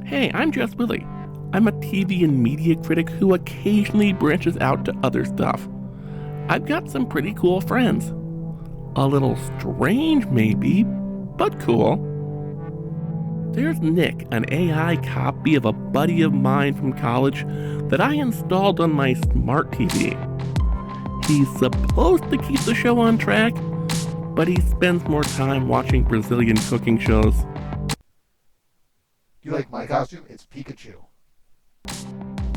Hey, I'm Jess Willie. I'm a TV and media critic who occasionally branches out to other stuff. I've got some pretty cool friends. A little strange, maybe, but cool. There's Nick, an AI copy of a buddy of mine from college that I installed on my smart TV. He's supposed to keep the show on track, but he spends more time watching Brazilian cooking shows. You like my costume? It's Pikachu.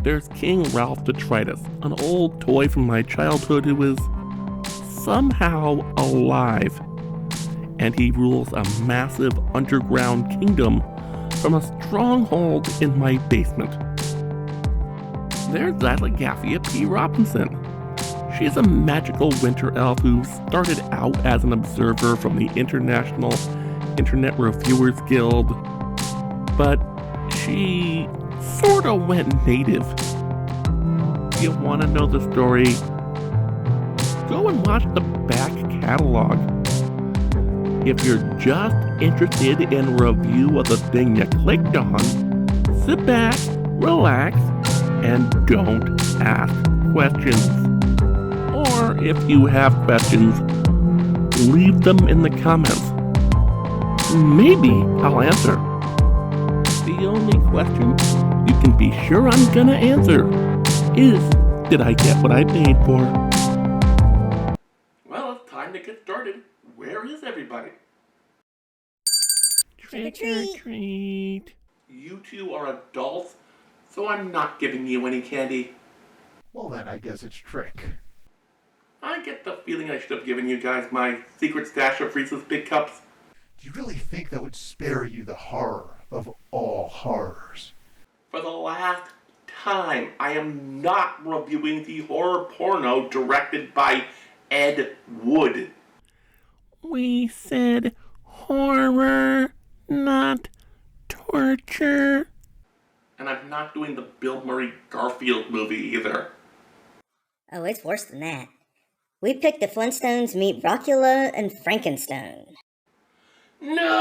There's King Ralph Detritus, an old toy from my childhood who is somehow alive. And he rules a massive underground kingdom from a stronghold in my basement. There's Zylogaphia P. Robinson. She's a magical winter elf who started out as an observer from the International Internet Reviewers Guild, but she sorta went native. If you want to know the story, go and watch the back catalog. If you're just interested in a review of the thing you clicked on, sit back, relax, and don't ask questions. Or if you have questions, leave them in the comments. Maybe I'll answer. The only question you can be sure I'm gonna answer is, did I get what I paid for? Well, it's time to get started. Where is everybody? Trick or treat. You two are adults, so I'm not giving you any candy. Well then, I guess it's trick. I get the feeling I should have given you guys my secret stash of Reese's Big Cups. Do you really think that would spare you the horror of all horrors? For the last time, I am not reviewing the horror porno directed by Ed Wood. We said horror, not torture. And I'm not doing the Bill Murray Garfield movie either. Oh, it's worse than that. We picked the Flintstones meet Rockula and Frankenstein. No!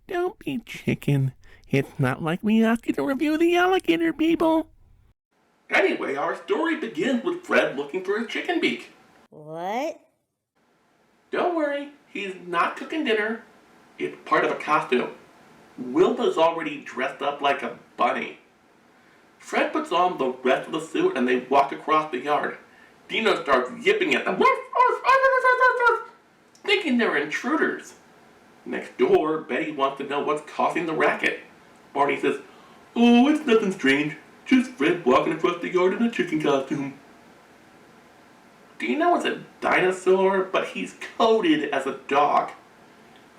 Don't be chicken. It's not like we asked you to review the alligator people. Anyway, our story begins with Fred looking for his chicken beak. What? Don't worry, he's not cooking dinner. It's part of a costume. Wilma's already dressed up like a bunny. Fred puts on the rest of the suit and they walk across the yard. Dino starts yipping at them, thinking they're intruders. Next door, Betty wants to know what's causing the racket. Barney says, "Oh, it's nothing strange. Just Fred walking across the yard in a chicken costume." Dino is a dinosaur, but he's coded as a dog.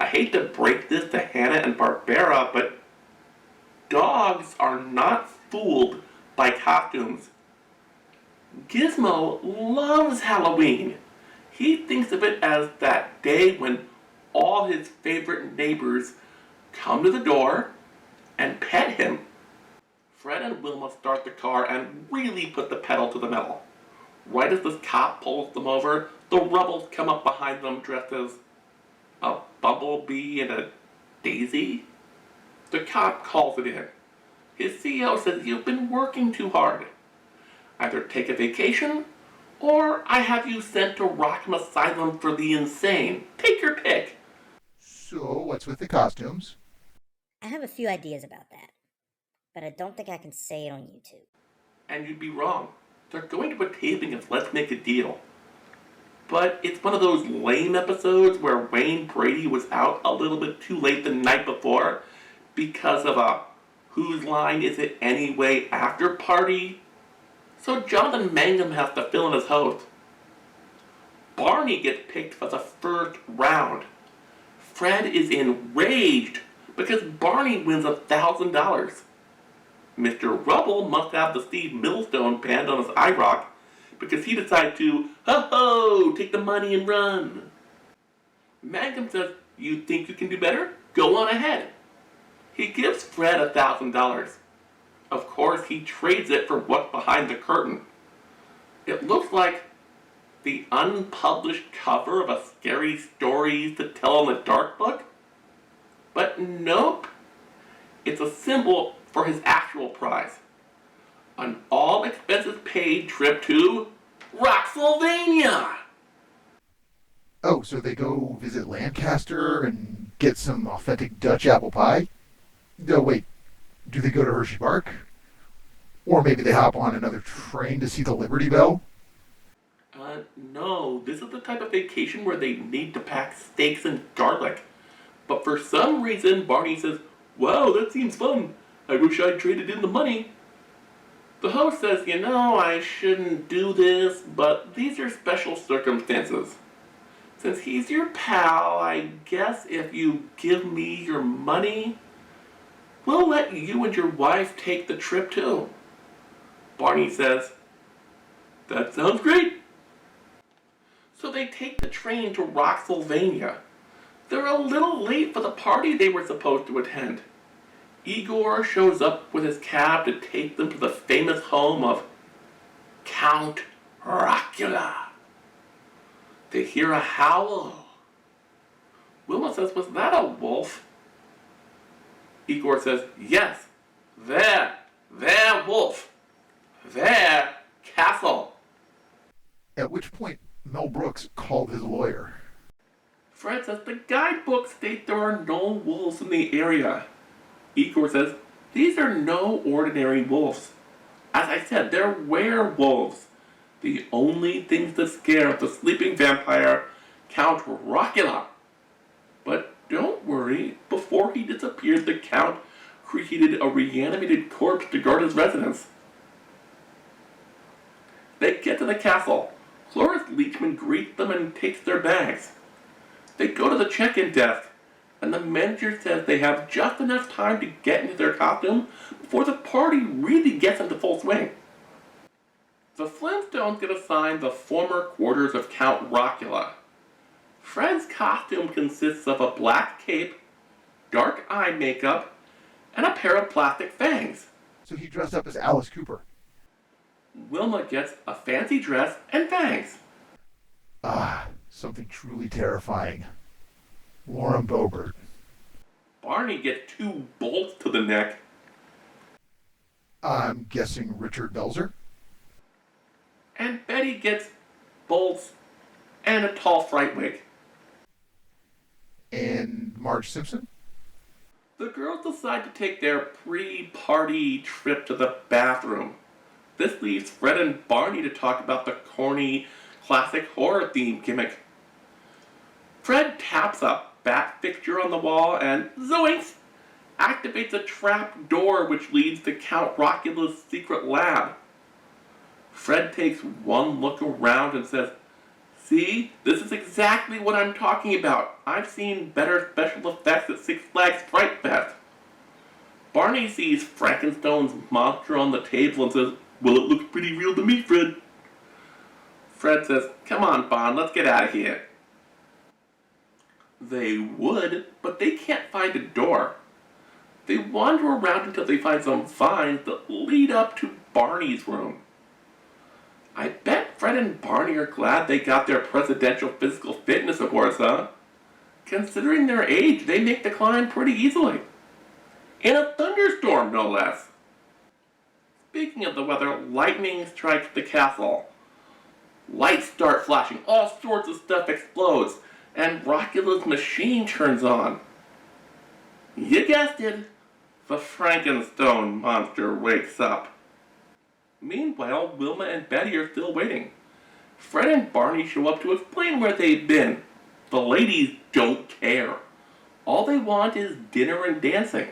I hate to break this to Hannah and Barbara, but dogs are not fooled by costumes. Gizmo loves Halloween. He thinks of it as that day when all his favorite neighbors come to the door and pet him. Fred and Wilma start the car and really put the pedal to the metal. Right as this cop pulls them over, the rebels come up behind them dressed as a bumblebee and a daisy. The cop calls it in. His CO says you've been working too hard. Either take a vacation, or I have you sent to Rockham Asylum for the insane. Take your pick. So, what's with the costumes? I have a few ideas about that, but I don't think I can say it on YouTube. And you'd be wrong. They're going to a taping of Let's Make a Deal. But it's one of those lame episodes where Wayne Brady was out a little bit too late the night before because of a Whose Line Is It Anyway after party. So Jonathan Mangum has to fill in as host. Barney gets picked for the first round. Fred is enraged because Barney wins $1,000. Mr. Rubble must have the Steve Millstone band on his IROC because he decided to, ho-ho, take the money and run. Mangum says, you think you can do better? Go on ahead. He gives Fred $1,000. Of course, he trades it for what's behind the curtain. It looks like The unpublished cover of a scary stories to tell in the dark book? But nope, it's a symbol for his actual prize. An all expenses paid trip to Roxylvania! Oh, so they go visit Lancaster and get some authentic Dutch apple pie? No, wait. Do they go to Hershey Park? Or maybe they hop on another train to see the Liberty Bell? No, this is the type of vacation where they need to pack steaks and garlic. But for some reason, Barney says, "Wow, that seems fun. I wish I'd traded in the money." The host says, I shouldn't do this, but these are special circumstances. Since he's your pal, I guess if you give me your money, we'll let you and your wife take the trip too. Barney says, "That sounds great." So they take the train to Roxylvania. They're a little late for the party they were supposed to attend. Igor shows up with his cab to take them to the famous home of Count Rockula. They hear a howl. Wilma says, "Was that a wolf?" Igor says, "Yes, their wolf, their castle." At which point, Mel Brooks called his lawyer. Fred says the guidebook states there are no wolves in the area. Igor says, "These are no ordinary wolves. As I said, they're werewolves. The only things to scare the sleeping vampire, Count Rockula." But don't worry, before he disappeared, the Count created a reanimated corpse to guard his residence. They get to the castle. Cloris Leachman greets them and takes their bags. They go to the check-in desk, and the manager says they have just enough time to get into their costume before the party really gets into full swing. The Flintstones get assigned the former quarters of Count Rockula. Fred's costume consists of a black cape, dark eye makeup, and a pair of plastic fangs. So he dressed up as Alice Cooper. Wilma gets a fancy dress and fangs. Ah, something truly terrifying. Lauren Boebert. Barney gets 2 bolts to the neck. I'm guessing Richard Belzer. And Betty gets bolts and a tall fright wig. And Marge Simpson. The girls decide to take their pre-party trip to the bathroom. This leaves Fred and Barney to talk about the corny, classic horror theme gimmick. Fred taps a bat fixture on the wall and, zoinks, activates a trap door which leads to Count Rockula's secret lab. Fred takes one look around and says, "See, this is exactly what I'm talking about. I've seen better special effects at Six Flags Fright Fest." Barney sees Frankenstein's monster on the table and says, "Well, it looks pretty real to me, Fred." Fred says, "Come on, Bon, let's get out of here." They would, but they can't find a door. They wander around until they find some vines that lead up to Barney's room. I bet Fred and Barney are glad they got their Presidential Physical Fitness Awards, huh? Considering their age, they make the climb pretty easily. In a thunderstorm, no less. Speaking of the weather, lightning strikes the castle. Lights start flashing, all sorts of stuff explodes, and Rockula's machine turns on. You guessed it, the Frankenstone monster wakes up. Meanwhile, Wilma and Betty are still waiting. Fred and Barney show up to explain where they've been. The ladies don't care. All they want is dinner and dancing.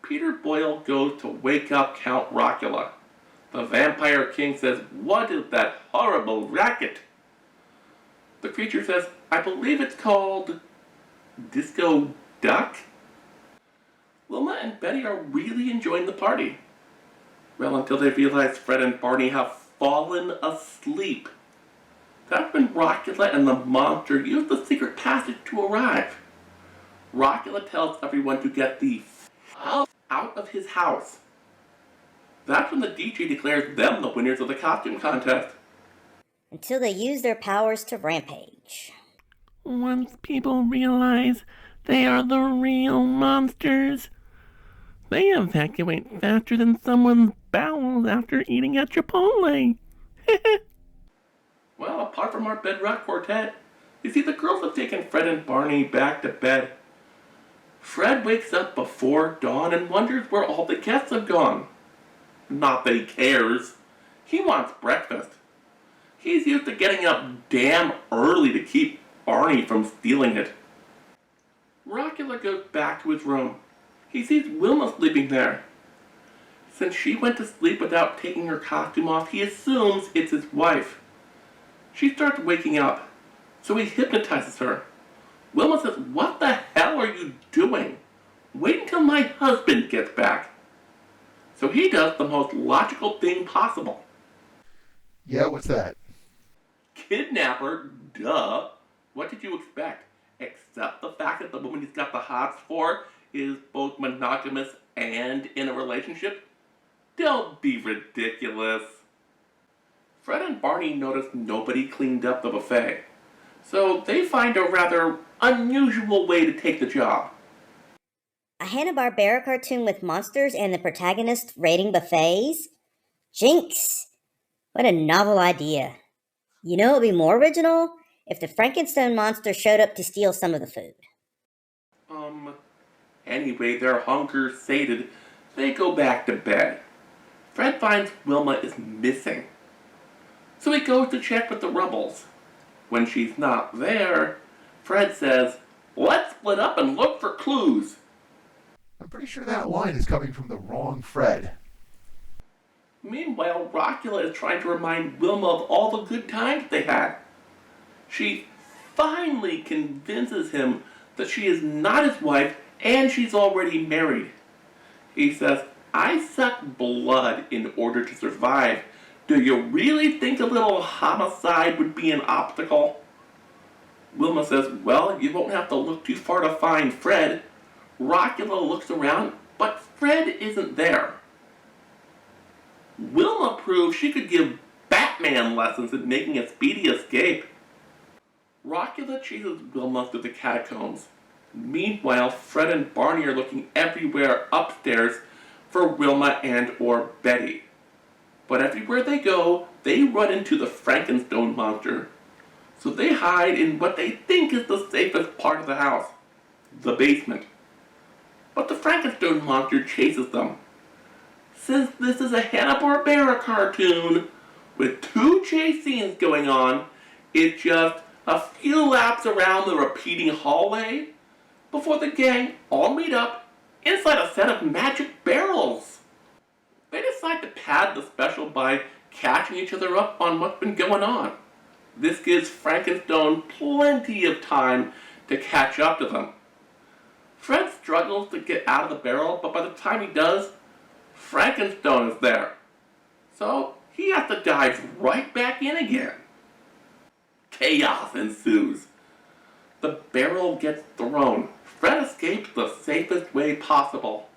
Peter Boyle goes to wake up Count Rockula. The Vampire King says, "What is that horrible racket?" The creature says, "I believe it's called Disco Duck?" Wilma and Betty are really enjoying the party. Well, until they realize Fred and Barney have fallen asleep. That's when Rockula and the monster use the secret passage to arrive. Rockula tells everyone to get the f*** out of his house. That's when the DJ declares them the winners of the costume contest. until they use their powers to rampage. Once people realize they are the real monsters, they evacuate faster than someone's bowels after eating at Chipotle. Well, apart from our bedrock quartet, you see, the girls have taken Fred and Barney back to bed. Fred wakes up before dawn and wonders where all the guests have gone. Not that he cares. He wants breakfast. He's used to getting up damn early to keep Barney from stealing it. Rockula goes back to his room. He sees Wilma sleeping there. Since she went to sleep without taking her costume off, he assumes it's his wife. She starts waking up, so he hypnotizes her. Wilma says, "What the hell are you doing? Wait until my husband gets back." So he does the most logical thing possible. Yeah, what's that? Kidnapper, duh. What did you expect? Except the fact that the woman he's got the hots for is both monogamous and in a relationship? Don't be ridiculous. Fred and Barney notice nobody cleaned up the buffet, so they find a rather unusual way to take the job. A Hanna-Barbera cartoon with monsters and the protagonist raiding buffets? Jinx! What a novel idea. You know what would be more original? If the Frankenstone monster showed up to steal some of the food. Anyway, their hunger sated, they go back to bed. Fred finds Wilma is missing, so he goes to check with the Rubbles. When she's not there, Fred says, "Let's split up and look for clues." I'm pretty sure that line is coming from the wrong Fred. Meanwhile, Rockula is trying to remind Wilma of all the good times they had. She finally convinces him that she is not his wife and she's already married. He says, "I suck blood in order to survive. Do you really think a little homicide would be an obstacle?" Wilma says, "Well, you won't have to look too far to find Fred." Rockula looks around, but Fred isn't there. Wilma proves she could give Batman lessons in making a speedy escape. Rockula chases Wilma through the catacombs. Meanwhile, Fred and Barney are looking everywhere upstairs for Wilma and or Betty. But everywhere they go, they run into the Frankenstone monster. So they hide in what they think is the safest part of the house, the basement. But the Frankenstone monster chases them. Since this is a Hanna-Barbera cartoon with 2 chase scenes going on, it's just a few laps around the repeating hallway before the gang all meet up inside a set of magic barrels. They decide to pad the special by catching each other up on what's been going on. This gives Frankenstone plenty of time to catch up to them. Fred struggles to get out of the barrel, but by the time he does, Frankenstone is there. So he has to dive right back in again. Chaos ensues. The barrel gets thrown. Fred escapes the safest way possible.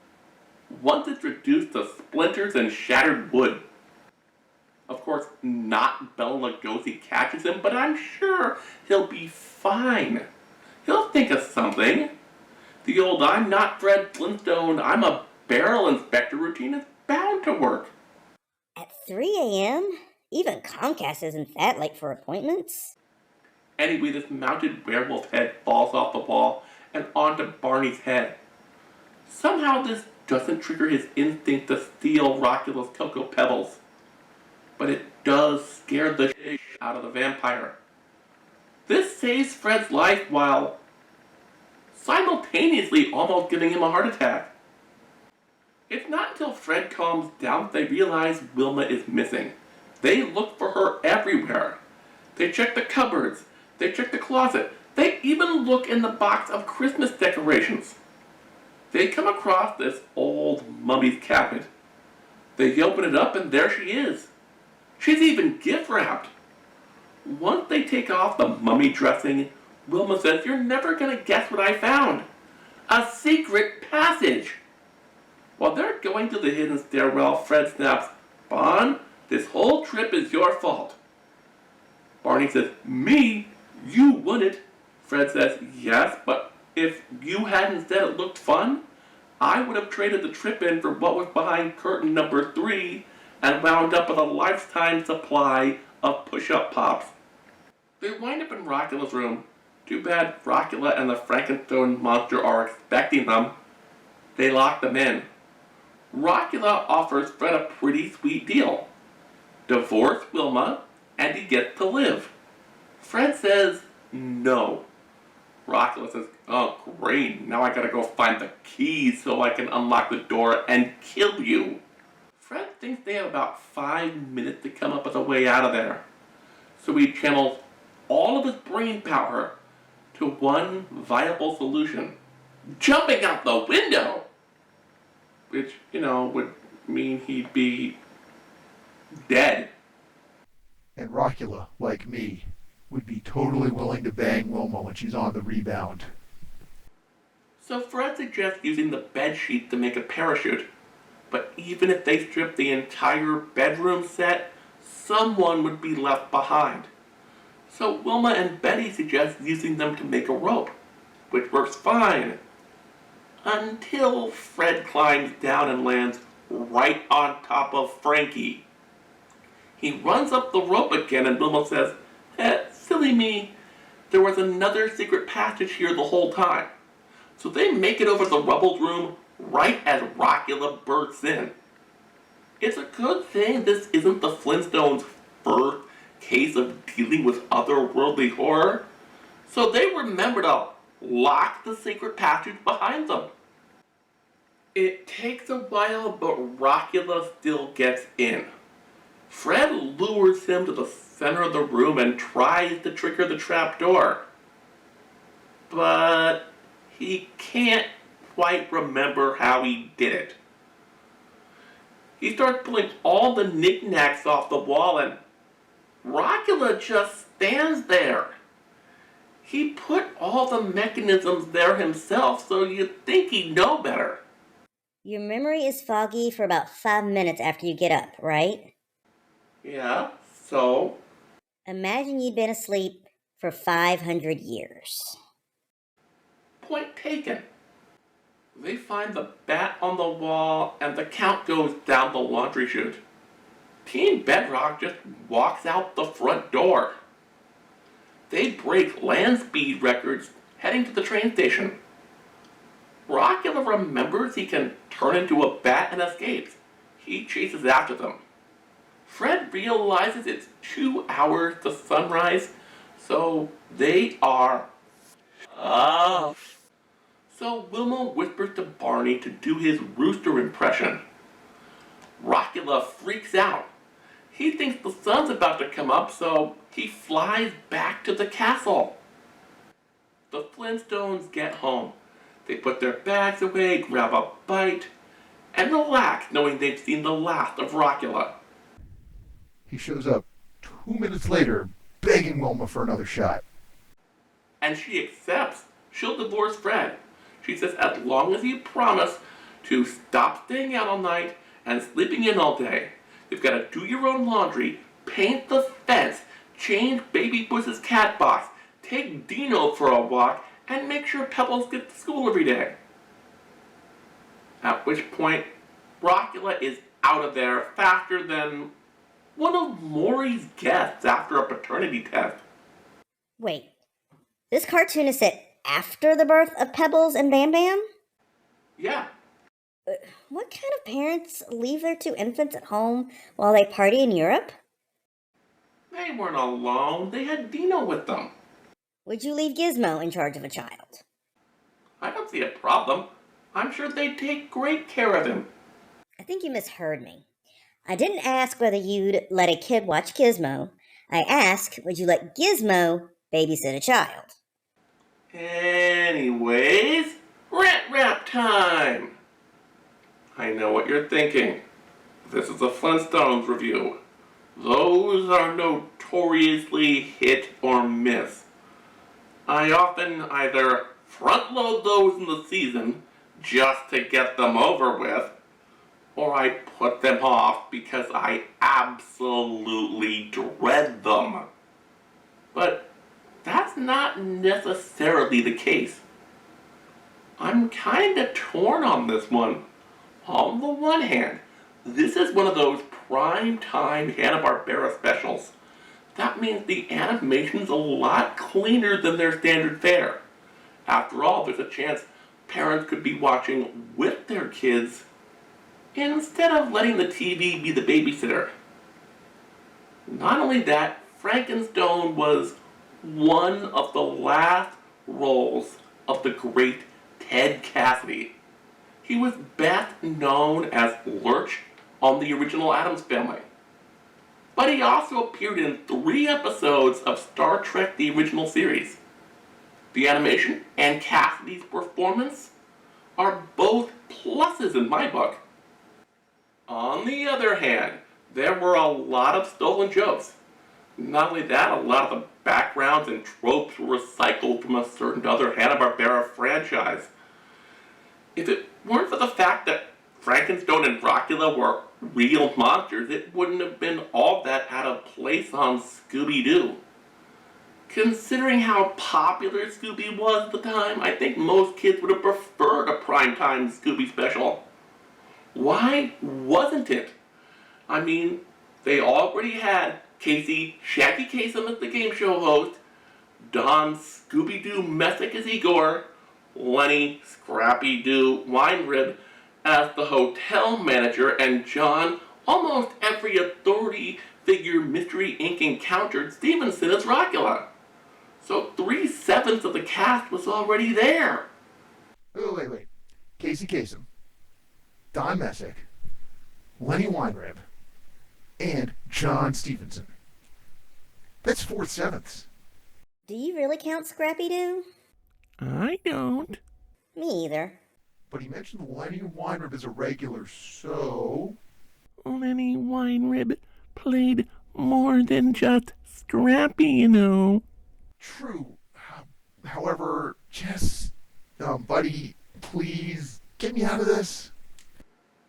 Once it's reduced to splinters and shattered wood. Of course, not Bela Lugosi catches him, but I'm sure he'll be fine. He'll think of something. The old "I'm not Fred Flintstone, I'm a barrel inspector" routine is bound to work. At 3 a.m.? Even Comcast isn't that late for appointments. Anyway, this mounted werewolf head falls off the wall and onto Barney's head. Somehow this doesn't trigger his instinct to steal Rockula's Cocoa Pebbles. But it does scare the shit out of the vampire. This saves Fred's life while simultaneously almost giving him a heart attack. It's not until Fred calms down that they realize Wilma is missing. They look for her everywhere. They check the cupboards. They check the closet. They even look in the box of Christmas decorations. They come across this old mummy's cabinet. They open it up and there she is. She's even gift wrapped. Once they take off the mummy dressing, Wilma says, "You're never gonna guess what I found. A secret passage." While they're going to the hidden stairwell, Fred snaps, "Bon, this whole trip is your fault." Barney says, "Me? You wouldn't." Fred says, "Yes, but if you hadn't said it looked fun, I would have traded the trip in for what was behind curtain number 3 and wound up with a lifetime supply of push-up pops." They wind up in Rockula's room. Too bad Rockula and the Frankenstein monster are expecting them. They lock them in. Rockula offers Fred a pretty sweet deal. Divorce Wilma, and he gets to live. Fred says no. Rockula says, "Oh great, now I gotta go find the key so I can unlock the door and kill you." Fred thinks they have about 5 minutes to come up with a way out of there. So he channels all of his brain power to one viable solution. Jumping out the window! Which, would mean he'd be dead. And Rockula, like me, would be totally willing to bang Wilma when she's on the rebound. So Fred suggests using the bed sheet to make a parachute. But even if they strip the entire bedroom set, someone would be left behind. So Wilma and Betty suggest using them to make a rope, which works fine. Until Fred climbs down and lands right on top of Frankie. He runs up the rope again and Wilma says, "Silly me, there was another secret passage here the whole time." So they make it over the rubble room right as Rockula bursts in. It's a good thing this isn't the Flintstones' first case of dealing with otherworldly horror, so they remember to lock the secret passage behind them. It takes a while, but Rockula still gets in. Fred lures him to the center of the room and tries to trigger the trapdoor. But he can't quite remember how he did it. He starts pulling all the knickknacks off the wall and Rockula just stands there. He put all the mechanisms there himself, so you'd think he'd know better. Your memory is foggy for about 5 minutes after you get up, right? Yeah, so? Imagine you'd been asleep for 500 years. Point taken. They find the bat on the wall and the count goes down the laundry chute. Team Bedrock just walks out the front door. They break land speed records heading to the train station. Rockula remembers he can turn into a bat and escapes. He chases after them. Fred realizes it's 2 hours to sunrise, so they are off. So Wilma whispers to Barney to do his rooster impression. Rockula freaks out. He thinks the sun's about to come up, so he flies back to the castle. The Flintstones get home. They put their bags away, grab a bite, and relax knowing they've seen the last of Rockula. He shows up 2 minutes later, begging Wilma for another shot. And she accepts. She'll divorce Fred. She says as long as you promise to stop staying out all night and sleeping in all day. You've got to do your own laundry, paint the fence, change Baby Puss's cat box, take Dino for a walk, and make sure Pebbles gets to school every day. At which point, Rockula is out of there faster than one of Maury's guests after a paternity test. Wait, this cartoon is set after the birth of Pebbles and Bam Bam? Yeah. What kind of parents leave their 2 infants at home while they party in Europe? They weren't alone. They had Dino with them. Would you leave Gizmo in charge of a child? I don't see a problem. I'm sure they'd take great care of him. I think you misheard me. I didn't ask whether you'd let a kid watch Gizmo. I asked, would you let Gizmo babysit a child? Anyways, rant rap time! I know what you're thinking. This is a Flintstones review. Those are notoriously hit or miss. I often either front load those in the season just to get them over with, or I put them off because I absolutely dread them. But that's not necessarily the case. I'm kinda torn on this one. On the one hand, this is one of those prime-time Hanna-Barbera specials. That means the animation's a lot cleaner than their standard fare. After all, there's a chance parents could be watching with their kids instead of letting the TV be the babysitter. Not only that, Frankenstone was one of the last roles of the great Ted Cassidy. He was best known as Lurch on the original Addams Family. But he also appeared in 3 episodes of Star Trek the original series. The animation and Cassidy's performance are both pluses in my book. On the other hand, there were a lot of stolen jokes. Not only that, a lot of the backgrounds and tropes were recycled from a certain other Hanna-Barbera franchise. If it weren't for the fact that Frankenstone and Dracula were real monsters, it wouldn't have been all that out of place on Scooby-Doo. Considering how popular Scooby was at the time, I think most kids would have preferred a primetime Scooby special. Why wasn't it? I mean, they already had Casey Shaggy Kasem as the game show host, Don Scooby-Doo Messick as Igor, Lenny Scrappy-Doo Weinrib as the hotel manager, and John, almost every authority figure Mystery Inc. encountered Stevenson as Dracula. So 3/7 of the cast was already there. Oh, wait. Casey Kasem, Don Messick, Lenny Weinrib, and John Stevenson. That's 4/7. Do you really count Scrappy-Doo? I don't. Me either. But he mentioned Lenny Weinrib as a regular, so... Lenny Weinrib played more than just Scrappy, you know. True. However, Jess, buddy, please get me out of this.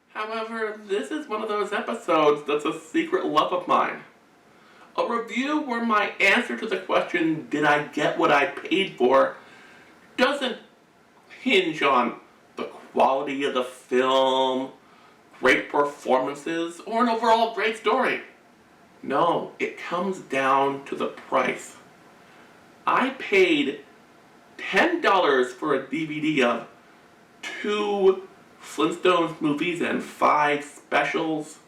However, this is one of those episodes that's a secret love of mine. A review where my answer to the question, did I get what I paid for, doesn't hinge on the quality of the film, great performances, or an overall great story. No, it comes down to the price. I paid $10 for a DVD of 2 Flintstones movies and 5 specials.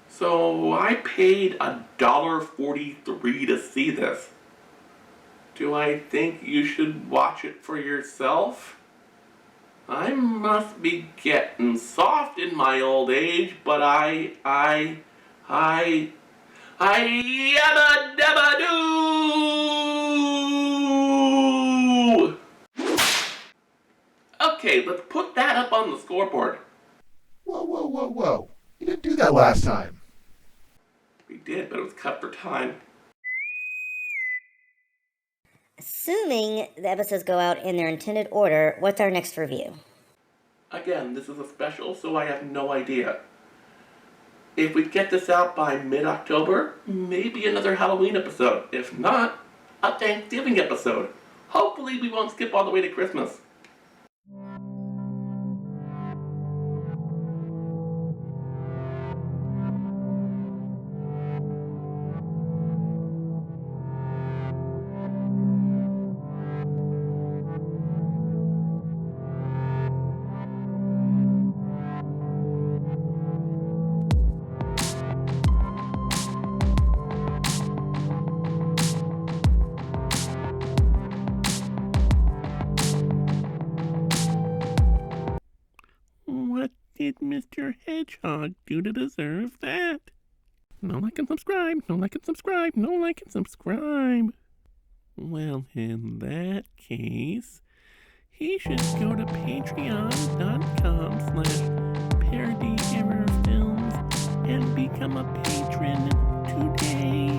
So I paid $1.43 to see this. Do I think you should watch it for yourself? I must be getting soft in my old age, but I yabba dabba doo! Okay, let's put that up on the scoreboard. Whoa. You didn't do that last time. We did, but it was cut for time. Assuming the episodes go out in their intended order, what's our next review? Again, this is a special, so I have no idea. If we get this out by mid-October, maybe another Halloween episode. If not, a Thanksgiving episode. Hopefully we won't skip all the way to Christmas. What did Mr. Hedgehog do to deserve that? No like and subscribe, no like and subscribe, no like and subscribe. Well, in that case, he should go to patreon.com/parodyerrorfilms and become a patron today.